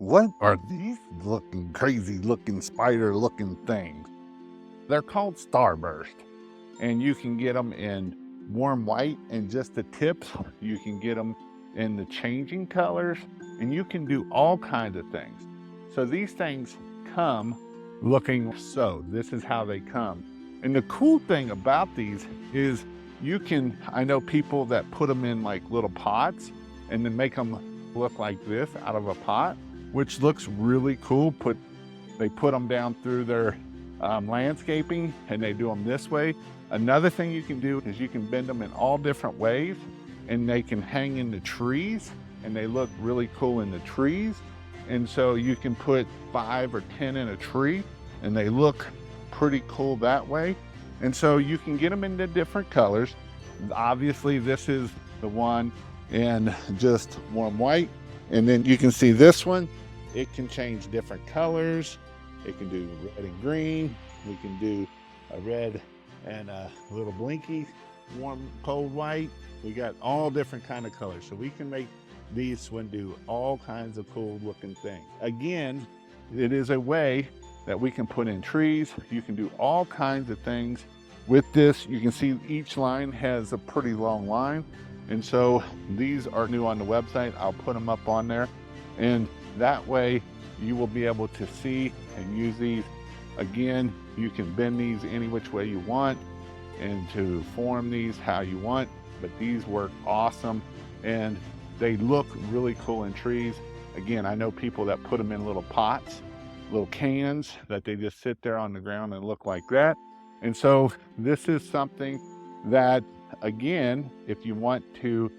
What are these looking crazy looking spider looking things? They're called Starburst, and you can get them in warm white and just the tips. You can get them in the changing colors, and you can do all kinds of things. So these things come looking so. This is how they come. And the cool thing about these is I know people that put them in like little pots and then make them look like this out of a pot, which looks really cool. They put them down through their landscaping, and they do them this way. Another thing you can do is you can bend them in all different ways, and they can hang in the trees, and they look really cool in the trees. And so you can put 5 or 10 in a tree, and they look pretty cool that way. And so you can get them into different colors. Obviously, this is the one in just warm white. And then you can see this one, it can change different colors. It can do red and green. We can do a red and a little blinky, warm, cold white. We got all different kind of colors. So we can make these one do all kinds of cool looking things. Again, it is a way that we can put in trees. You can do all kinds of things with this. You can see each line has a pretty long line. And so these are new on the website. I'll put them up on there. And that way you will be able to see and use these. Again, you can bend these any which way you want and to form these how you want, but these work awesome and they look really cool in trees. Again, I know people that put them in little pots, little cans that they just sit there on the ground and look like that. And so this is something that, again, if you want to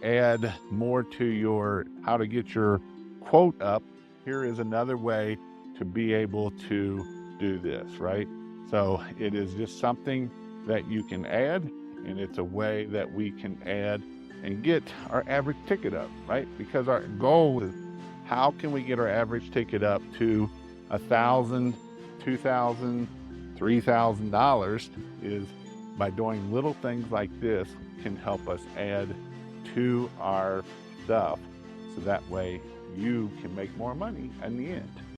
add more to your how to get your quote up, here is another way to be able to do this, right? So it is just something that you can add, and it's a way that we can add and get our average ticket up, right? Because our goal is how can we get our average ticket up to $1,000, $2,000, $3,000 is by doing little things like this can help us add to our stuff. So that way you can make more money in the end.